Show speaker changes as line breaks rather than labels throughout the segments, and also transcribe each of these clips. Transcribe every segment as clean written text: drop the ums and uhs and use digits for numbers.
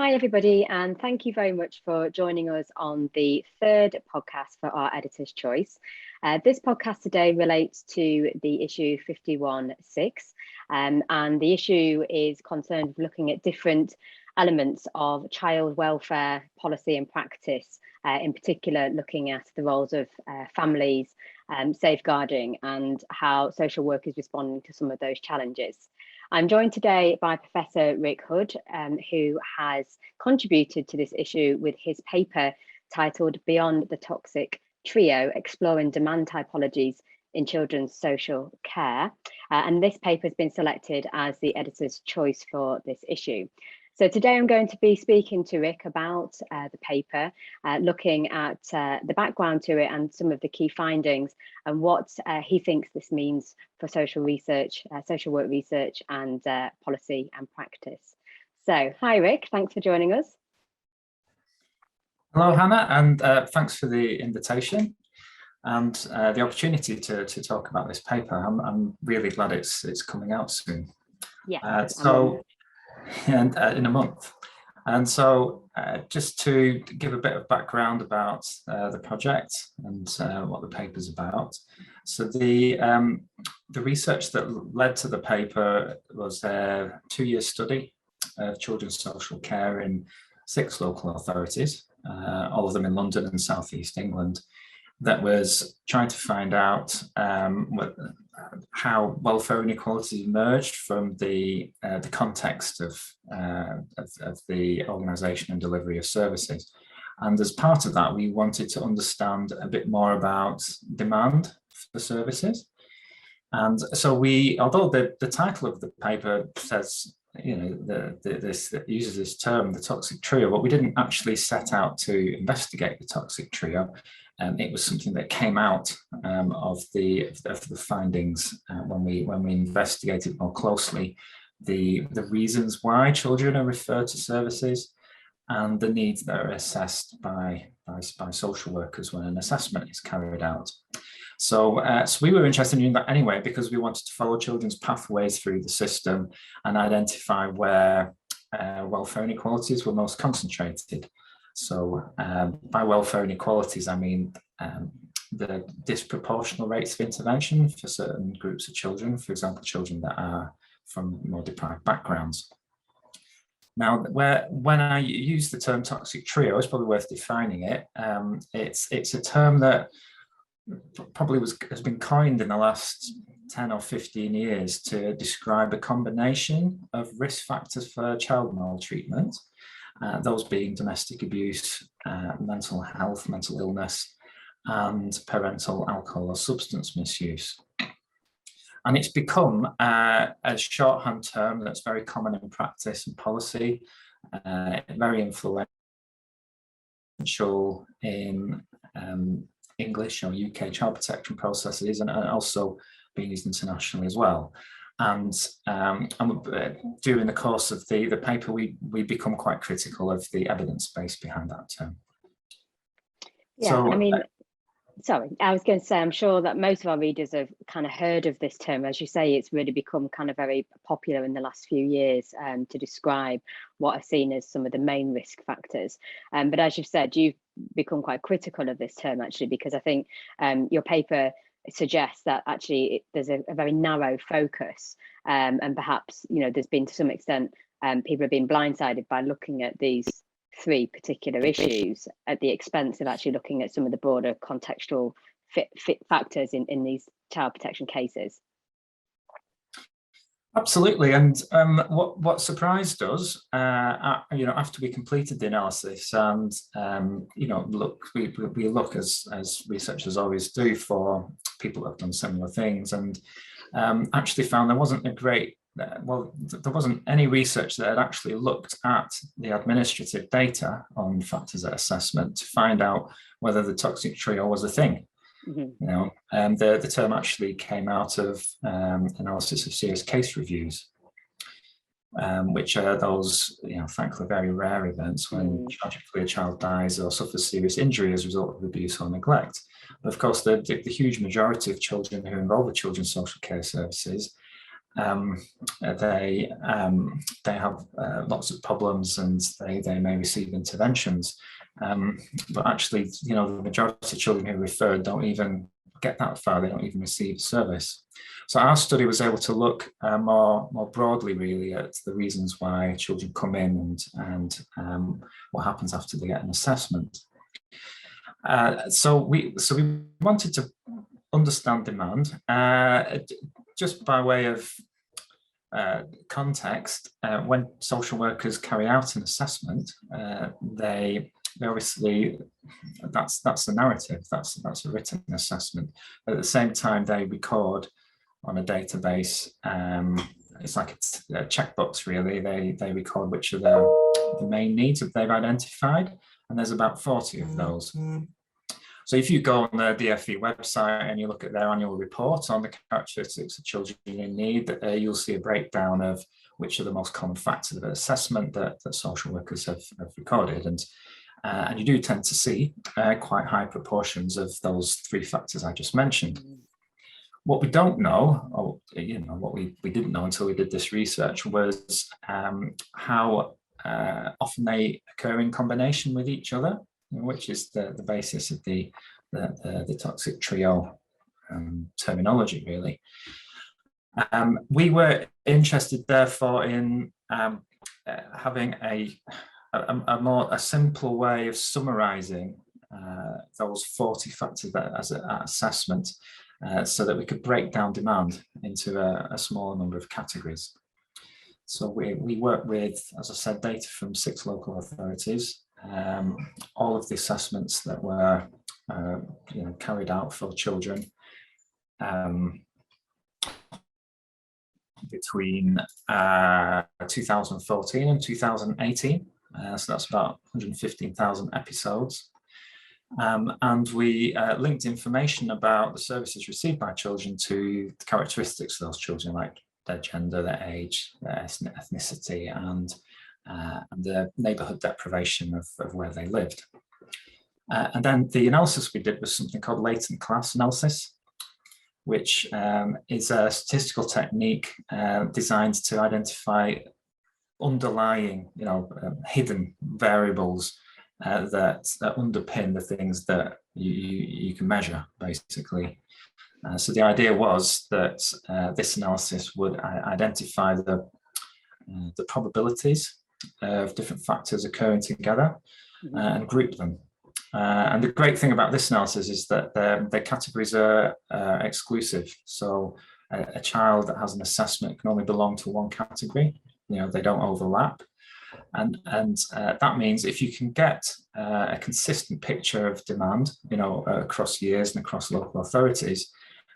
Hi, everybody, and thank you very much for joining us on the third podcast for our Editor's Choice. This podcast today relates to the issue 51.6, and the issue is concerned with looking at different elements of child welfare policy and practice, in particular looking at the roles of families, safeguarding, and how social work is responding to some of those challenges. I'm joined today by Professor Rick Hood, who has contributed to this issue with his paper titled Beyond the Toxic Trio, Exploring Demand Typologies in Children's Social Care. And this paper has been selected as the editor's choice for this issue. So today I'm going to be speaking to Rick about the paper, looking at the background to it and some of the key findings and what he thinks this means for social research, social work research and policy and practice. So hi Rick, thanks for joining us.
Hello Hannah, and thanks for the invitation and the opportunity to talk about this paper. I'm really glad it's coming out soon.
Yeah.
And in a month. And so just to give a bit of background about the project and what the paper's about. So the research that led to the paper was a 2-year study of children's social care in 6 local authorities, all of them in London and South East England, that was trying to find out how welfare inequality emerged from the context of the organisation and delivery of services. And as part of that, we wanted to understand a bit more about demand for services. And so although the title of the paper says, this uses this term, the toxic trio, but we didn't actually set out to investigate the toxic trio. It was something that came out of the findings when we investigated more closely the reasons why children are referred to services and the needs that are assessed by social workers when an assessment is carried out. So we were interested in that anyway because we wanted to follow children's pathways through the system and identify where welfare inequalities were most concentrated. So by welfare inequalities, I mean the disproportional rates of intervention for certain groups of children, for example, children that are from more deprived backgrounds. Now, when I use the term toxic trio, it's probably worth defining it. It's a term that probably has been coined in the last 10 or 15 years to describe a combination of risk factors for child maltreatment, those being domestic abuse, mental health, mental illness, and parental alcohol or substance misuse. And it's become a shorthand term that's very common in practice and policy, very influential in English or UK child protection processes, and also being used internationally as well. And during the course of the paper, we become quite critical of the evidence base behind that term.
Yeah, so, sorry, I was going to say, I'm sure that most of our readers have kind of heard of this term. As you say, it's really become kind of very popular in the last few years to describe what are seen as some of the main risk factors. But as you've said, you've become quite critical of this term, actually, because I think your paper suggests that actually there's a very narrow focus and perhaps, there's been to some extent, people have been blindsided by looking at these 3 particular issues at the expense of actually looking at some of the broader contextual fit factors in these child protection cases.
Absolutely, and what surprised us, after we completed the analysis, and we look as researchers always do for people that have done similar things, and actually found there wasn't there wasn't any research that had actually looked at the administrative data on factors of assessment to find out whether the toxic trio was a thing. Mm-hmm. The term actually came out of analysis of serious case reviews, which are those, frankly, very rare events when tragically a child dies or suffers serious injury as a result of abuse or neglect. But of course, the huge majority of children who involve with children's social care services they have lots of problems and they may receive interventions. But actually, the majority of children who are referred don't even get that far. They don't even receive service. So our study was able to look more broadly, really, at the reasons why children come in and what happens after they get an assessment. So we wanted to understand demand. Just by way of context, when social workers carry out an assessment, they obviously, that's the narrative, that's a written assessment. But at the same time, they record on a database. It's like a checkbox, really. They record which are the main needs that they've identified, and there's about 40 of those. So if you go on the DFE website and you look at their annual report on the characteristics of children in need, you'll see a breakdown of which are the most common factors of assessment that social workers have recorded. And you do tend to see quite high proportions of those 3 factors I just mentioned. What we don't know, or what we didn't know until we did this research, was how often they occur in combination with each other, which is the basis of the toxic trio terminology, really. We were interested, therefore, in having a simple way of summarising those 40 factors as an assessment, so that we could break down demand into a smaller number of categories. So we work with, as I said, data from 6 local authorities. All of the assessments that were carried out for children between 2014 and 2018. So that's about 115,000 episodes. And we linked information about the services received by children to the characteristics of those children, like their gender, their age, their ethnicity, and the neighbourhood deprivation of where they lived. And then the analysis we did was something called latent class analysis, which is a statistical technique designed to identify underlying, hidden variables that underpin the things that you can measure, basically. So the idea was that this analysis would identify the probabilities of different factors occurring together and group them. And the great thing about this analysis is that the categories are exclusive. So a child that has an assessment can only belong to one category. They don't overlap. And that means if you can get a consistent picture of demand, across years and across local authorities,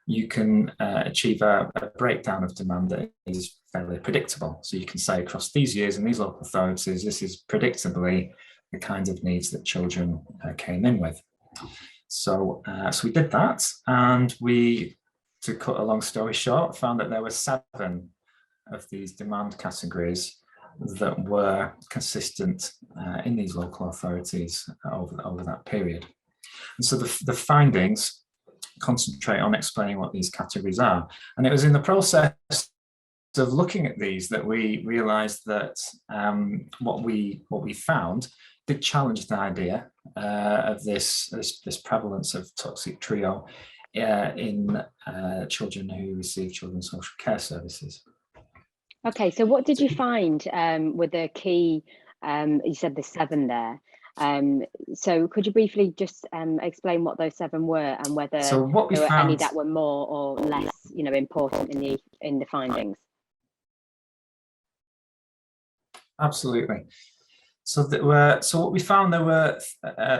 you can achieve a breakdown of demand that is fairly predictable. So you can say across these years and these local authorities, this is predictably the kinds of needs that children came in with. So we did that, and we, to cut a long story short, found that there were 7 of these demand categories that were consistent in these local authorities over that period. And so the findings concentrate on explaining what these categories are. And it was in the process of looking at these that we realized that what we found did challenge the idea of this prevalence of toxic trio in children who receive children's social care services.
Okay, so what did you find with the key, you said the 7 there. So could you briefly just explain what those 7 were and whether there were any that were more or less, important in the findings?
Absolutely. So what we found, there were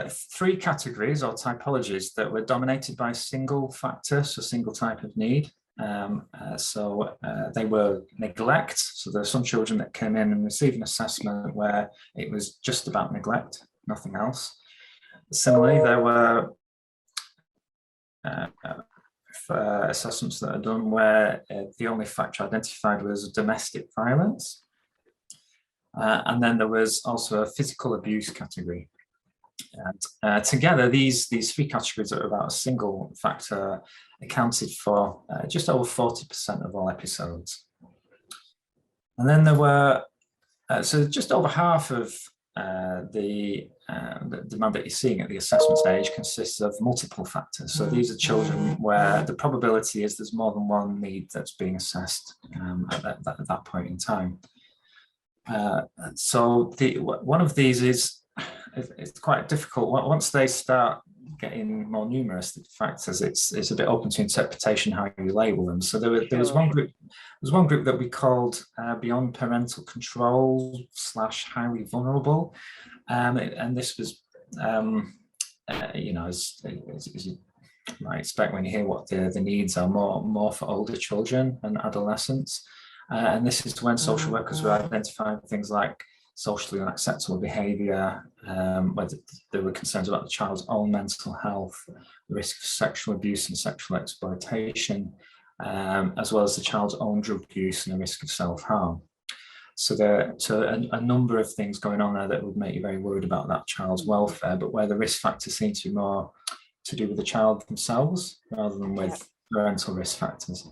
3 categories or typologies that were dominated by a single factor, so single type of need. They were neglect. So there are some children that came in and received an assessment where it was just about neglect, nothing else. Similarly, there were assessments that are done where the only factor identified was domestic violence. And then there was also a physical abuse category. And together, these 3 categories that are about a single factor accounted for just over 40% of all episodes. And then there were, so just over half of the demand that you're seeing at the assessment stage consists of multiple factors. So these are children where the probability is there's more than one need that's being assessed at that point in time. So one of these is, it's quite difficult. Once they start getting more numerous, the factors, it's a bit open to interpretation how you label them. So there was one group. There's one group that we called beyond parental control / highly vulnerable, and this was, you know, as you might expect when you hear what the needs are, more for older children and adolescents, and this is when social workers were identifying things like socially unacceptable behaviour, whether there were concerns about the child's own mental health, the risk of sexual abuse and sexual exploitation, as well as the child's own drug use and the risk of self-harm. So there are a number of things going on there that would make you very worried about that child's welfare, but where the risk factors seem to be more to do with the child themselves rather than with parental risk factors.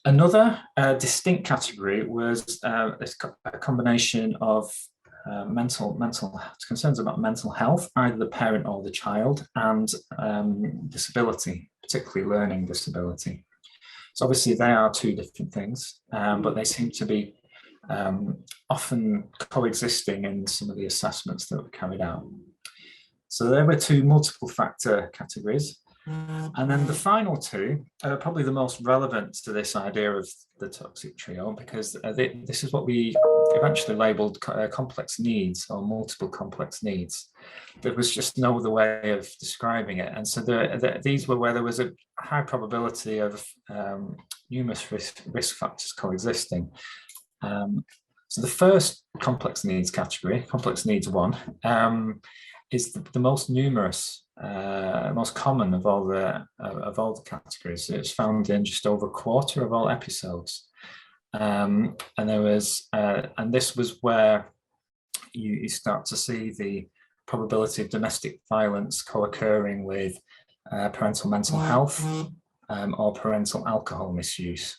Another distinct category was a combination of mental concerns about mental health, either the parent or the child, and disability, particularly learning disability. So obviously they are two different things, but they seem to be often coexisting in some of the assessments that were carried out. So there were two multiple factor categories. And then the final two are probably the most relevant to this idea of the toxic trio, because this is what we eventually labelled complex needs or multiple complex needs. There was just no other way of describing it. And so these were where there was a high probability of numerous risk factors coexisting. So the first complex needs category, complex needs 1, is the most numerous, most common of all the categories. It's found in just over a quarter of all episodes, and this was where you start to see the probability of domestic violence co-occurring with parental mental health or parental alcohol misuse.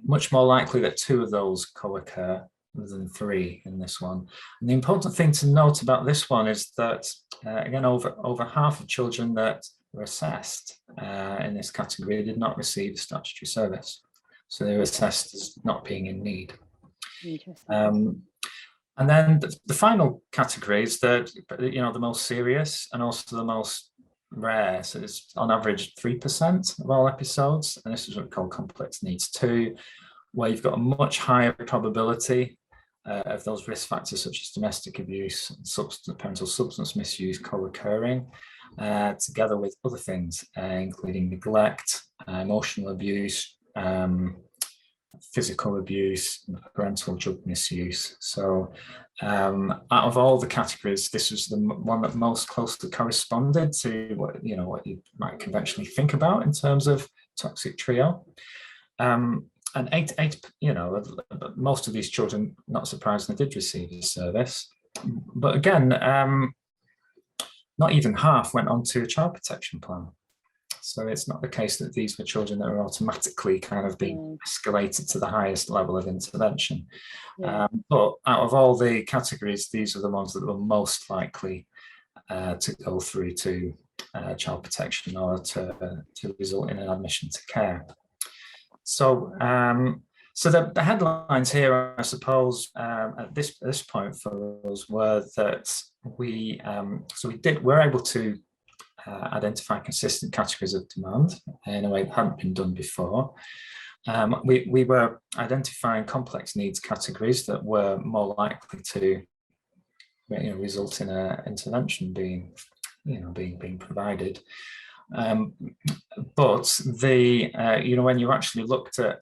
Much more likely that 2 of those co-occur than 3 in this one. And the important thing to note about this one is that, again, over half of children that were assessed in this category did not receive statutory service. So they were assessed as not being in need. Interesting. And then the final category is the most serious and also the most rare. So it's on average 3% of all episodes. And this is what we call complex needs 2, where you've got a much higher probability of those risk factors such as domestic abuse and parental substance misuse co-occurring, together with other things, including neglect, emotional abuse, physical abuse, parental drug misuse. So out of all the categories, this was the one that most closely corresponded to what you might conventionally think about in terms of toxic trio. And most of these children, not surprisingly, did receive the service. But again, not even half went on to a child protection plan. So it's not the case that these were children that were automatically kind of being escalated to the highest level of intervention. But out of all the categories, these are the ones that were most likely to go through to child protection or to result in an admission to care. So, so the headlines here, I suppose, at this point for us were that we were able to identify consistent categories of demand in a way that hadn't been done before. We were identifying complex needs categories that were more likely to result in an intervention being provided. But when you actually looked at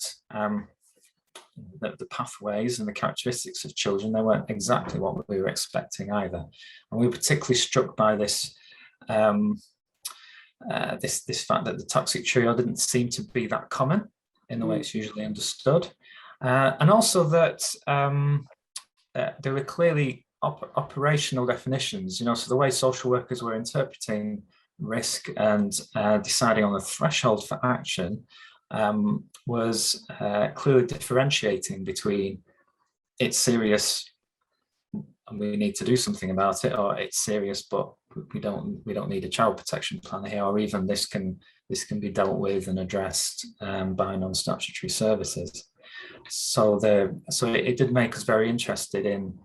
the pathways and the characteristics of children, they weren't exactly what we were expecting either. And we were particularly struck by this this fact that the toxic trio didn't seem to be that common in the way it's usually understood, and also that there were clearly operational definitions. So the way social workers were interpreting risk and deciding on the threshold for action was clearly differentiating between it's serious and we need to do something about it, or it's serious but we don't need a child protection plan here, or even this can be dealt with and addressed by non-statutory services. So it did make us very interested in,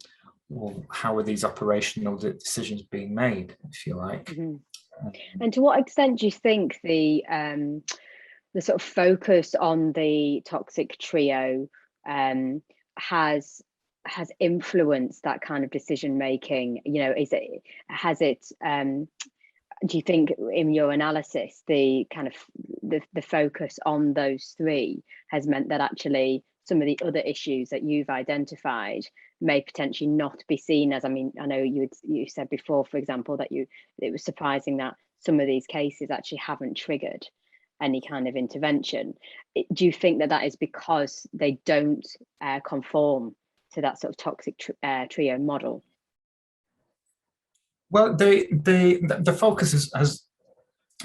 well, how are these operational decisions being made, if you like.
Mm-hmm. And to what extent do you think the sort of focus on the toxic trio has influenced that kind of decision making? You know, do you think in your analysis the kind of the focus on those three has meant that actually some of the other issues that you've identified may potentially not be seen as, I mean, I know you said before, for example, that it was surprising that some of these cases actually haven't triggered any kind of intervention. Do you think that is because they don't conform to that sort of toxic trio model?
Well, the focus has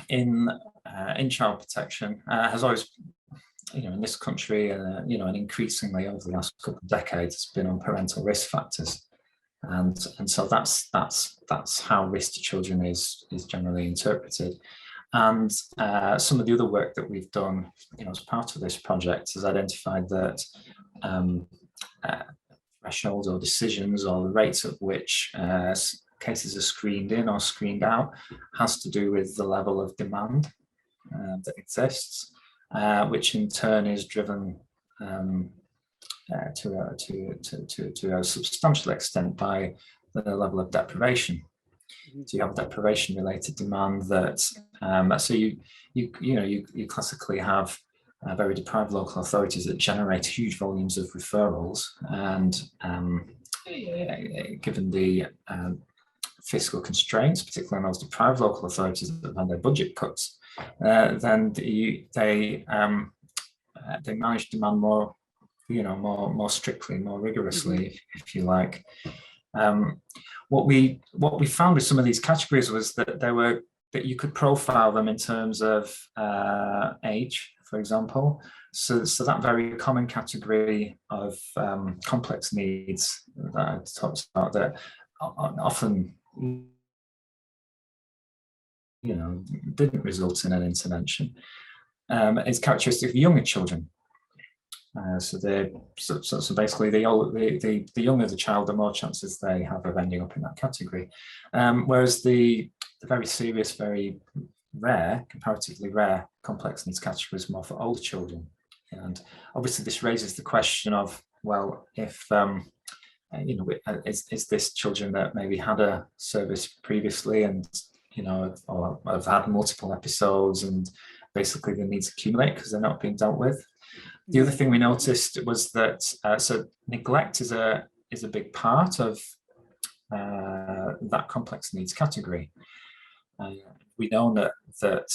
in child protection has always, in this country, and increasingly over the last couple of decades, it's been on parental risk factors, and so that's how risk to children is generally interpreted. And some of the other work that we've done, as part of this project, has identified that thresholds or decisions, or the rates at which cases are screened in or screened out, has to do with the level of demand that exists, which in turn is driven to a substantial extent by the level of deprivation. So you have deprivation-related demand that so you classically have very deprived local authorities that generate huge volumes of referrals, and given the fiscal constraints, particularly on those deprived local authorities that have had their budget cuts, then they manage demand more, more strictly, more rigorously, if you like. What we found with some of these categories was that you could profile them in terms of age, for example. So that very common category of complex needs that I talked about, that often didn't result in an intervention, is characteristic of younger children. So basically, the younger the child, the more chances they have of ending up in that category. Whereas the very serious, very rare, comparatively rare complex needs category is more for older children. And obviously, this raises the question of, well, if is this children that maybe had a service previously and or have had multiple episodes, and basically the needs accumulate because they're not being dealt with. The other thing we noticed was that so neglect is a big part of that complex needs category. We know that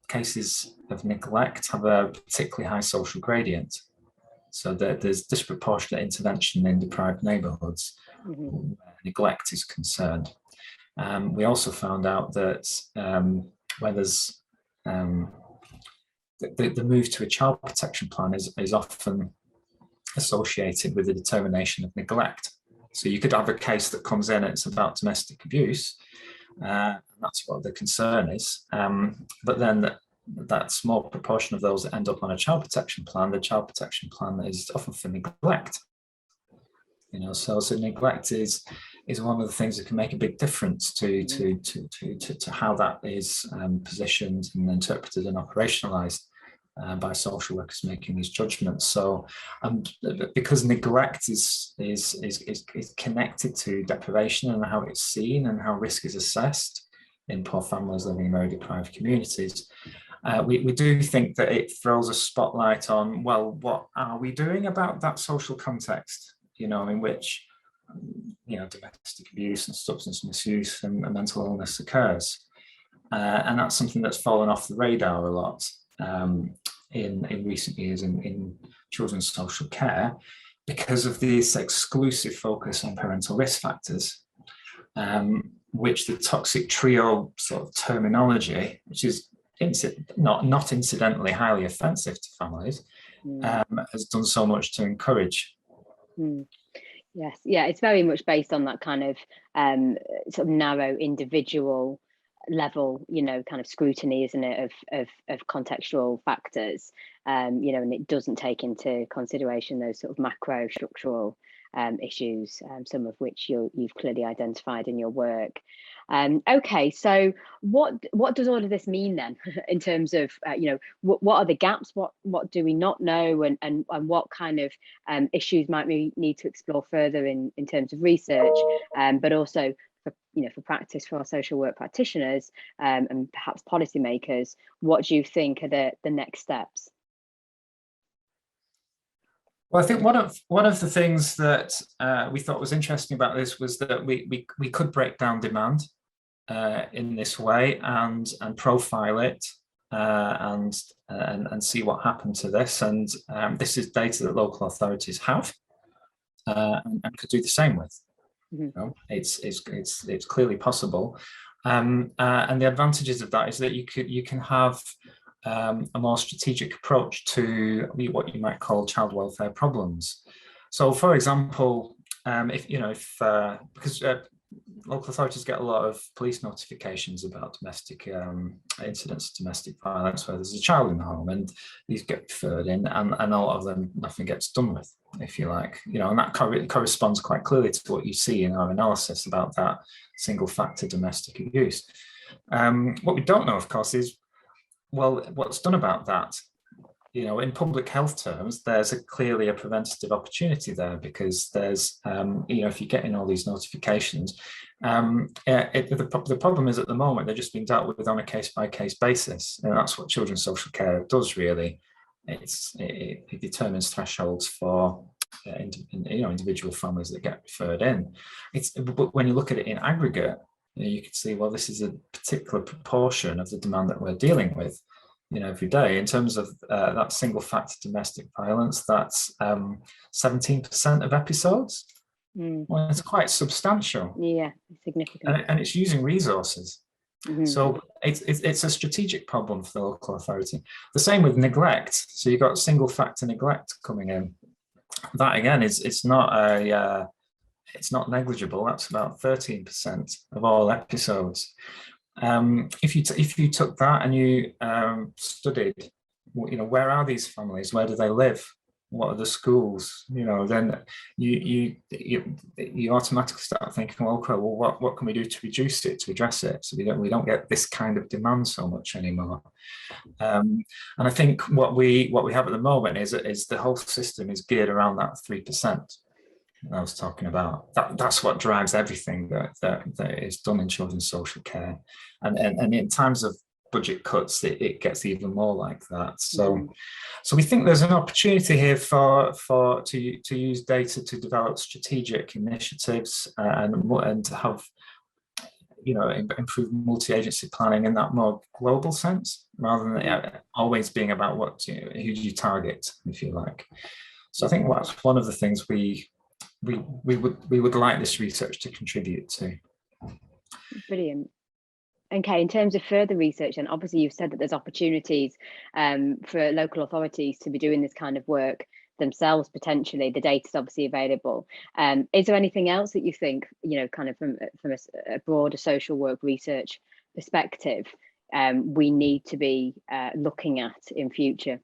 cases of neglect have a particularly high social gradient, so that there's disproportionate intervention in deprived neighbourhoods where neglect is concerned. We also found out that where there's the move to a child protection plan is often associated with the determination of neglect. So you could have a case that comes in, it's about domestic abuse, and that's what the concern is. But then that small proportion of those that end up on a child protection plan, the child protection plan is often for neglect. So neglect is one of the things that can make a big difference to how that is positioned and interpreted and operationalized by social workers making these judgments. So, because neglect is connected to deprivation and how it's seen and how risk is assessed in poor families living in very deprived communities, we do think that it throws a spotlight on, well, what are we doing about that social context, in which domestic abuse and substance misuse and mental illness occurs, and that's something that's fallen off the radar a lot in recent years in children's social care, because of this exclusive focus on parental risk factors, which the toxic trio sort of terminology, which is not incidentally highly offensive to families, has done so much to encourage.
Yes, yeah, it's very much based on that kind of sort of narrow individual level, kind of scrutiny, isn't it, of contextual factors, and it doesn't take into consideration those sort of macro structural issues, some of which you've clearly identified in your work. Okay, so what does all of this mean then in terms of what are the gaps, what do we not know, and what kind of issues might we need to explore further in terms of research, but also for practice for our social work practitioners, and perhaps policymakers? What do you think are the next steps?
Well, I think one of the things that we thought was interesting about this was that we could break down demand in this way and profile it and see what happened to this. And this is data that local authorities have and could do the same with. It's clearly possible, and the advantages of that is that you can have a more strategic approach to what you might call child welfare problems. So, for example, because local authorities get a lot of police notifications about domestic incidents of domestic violence where there's a child in the home, and these get referred in, and a lot of them nothing gets done with, if you like, and that corresponds quite clearly to what you see in our analysis about that single factor domestic abuse. What we don't know, of course, is, well, what's done about that? In public health terms, there's clearly a preventative opportunity there, because there's, if you're getting all these notifications, the problem is at the moment they're just being dealt with on a case-by-case basis, and that's what children's social care does, really. It determines thresholds for individual families that get referred in. But when you look at it in aggregate, you can see, well, this is a particular proportion of the demand that we're dealing with every day. In terms of that single factor domestic violence, that's 17% of episodes. Well, it's quite substantial.
Yeah, significant.
And it's using resources. So it's a strategic problem for the local authority. The same with neglect. So you've got single factor neglect coming in. That again it's not negligible. That's about 13% of all episodes. If you took that and you studied, where are these families? Where do they live? What are the schools? Then you automatically start thinking, well, okay, well, what can we do to reduce it, to address it, so we don't get this kind of demand so much anymore? And I think what we have at the moment is the whole system is geared around that 3%. I was talking about. That's what drives everything that is done in children's social care, and in times of budget cuts, it gets even more like that. So we think there's an opportunity here to use data to develop strategic initiatives and to have improve multi-agency planning in that more global sense, rather than always being about who do you target, if you like. So I think that's one of the things we would like this research to contribute to.
Brilliant. Okay, in terms of further research, and obviously you've said that there's opportunities for local authorities to be doing this kind of work themselves, potentially. The data is obviously available. Is there anything else that you think, kind of from a broader social work research perspective, we need to be looking at in future?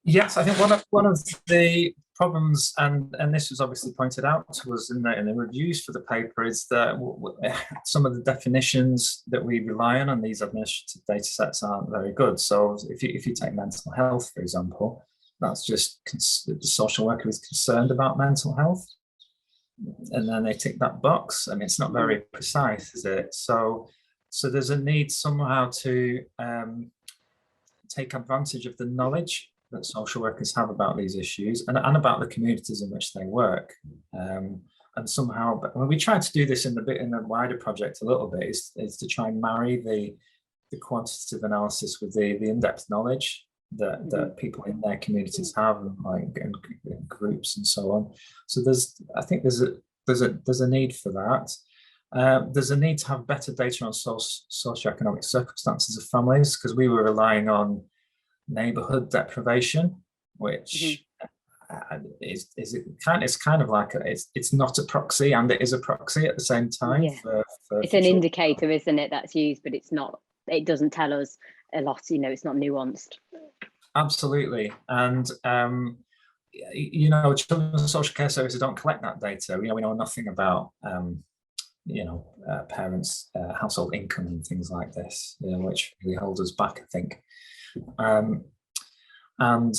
Yes, I think one of the problems, and this was obviously pointed out to us in the reviews for the paper, is that some of the definitions that we rely on these administrative data sets aren't very good. So if you take mental health, for example, that's just the social worker is concerned about mental health, and then they tick that box. I mean, it's not very precise, is it? So there's a need somehow to take advantage of the knowledge that social workers have about these issues and about the communities in which they work, and somehow, when we try to do this in the wider project a little bit, is to try and marry the quantitative analysis with the in-depth knowledge that people in their communities have, and groups and so on. So I think there's a need for that. There's a need to have better data on socioeconomic circumstances of families, because we were relying on neighbourhood deprivation, which it's kind of like it's not a proxy and it is a proxy at the same time.
Yeah. It's an indicator, isn't it, that's used, but it's not. It doesn't tell us a lot. It's not nuanced.
Absolutely, and children's social care services don't collect that data. We know nothing about parents' household income and things like this, which really hold us back, I think. And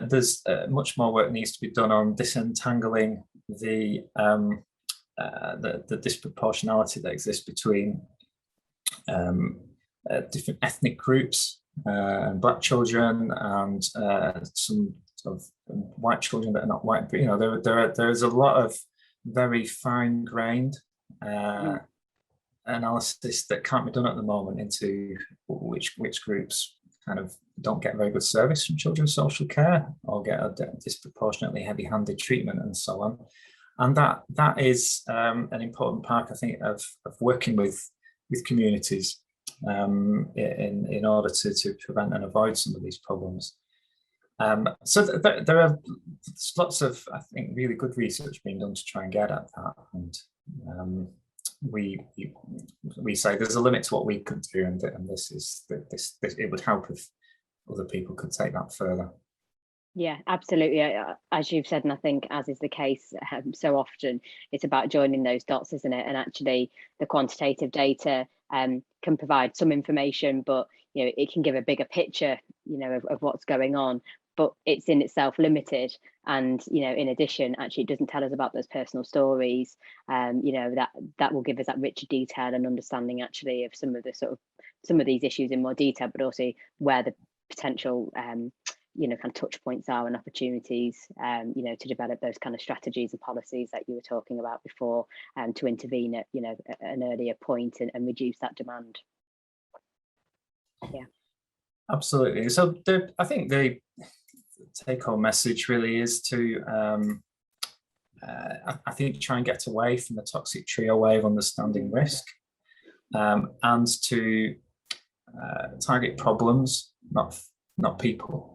there's much more work needs to be done on disentangling the disproportionality that exists between different ethnic groups and Black children and some sort of white children that are not white. But there is a lot of very fine-grained analysis that can't be done at the moment into which groups kind of don't get very good service from children's social care or get a disproportionately heavy-handed treatment and so on. And that is an important part, I think, of working with communities in order to prevent and avoid some of these problems. So there are lots of, I think, really good research being done to try and get at that. And we say there's a limit to what we could do, and this it would help if other people could take that further.
Yeah, absolutely. As you've said, and I think as is the case so often, it's about joining those dots, isn't it? And actually, the quantitative data can provide some information, but it can give a bigger picture, of what's going on. But it's in itself limited, and in addition, actually, it doesn't tell us about those personal stories. That will give us that richer detail and understanding, actually, of some of these issues in more detail, but also where the potential kind of touch points are and opportunities, to develop those kind of strategies and policies that you were talking about before, to intervene at an earlier point and reduce that demand. Yeah,
absolutely. So I think the take-home message really is to I think try and get away from the toxic trio way of understanding risk, and to target problems, not people.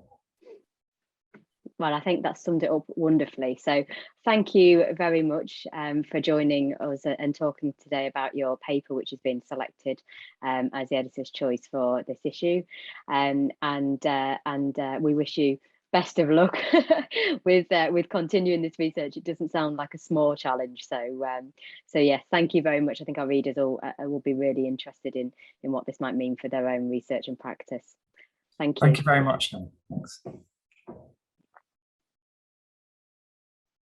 Well, I think that summed it up wonderfully. So thank you very much for joining us and talking today about your paper, which has been selected as the editor's choice for this issue. And we wish you best of luck with continuing this research. It doesn't sound like a small challenge. So yes, thank you very much. I think our readers will be really interested in what this might mean for their own research and practice. Thank you.
Thank you very much. Thanks.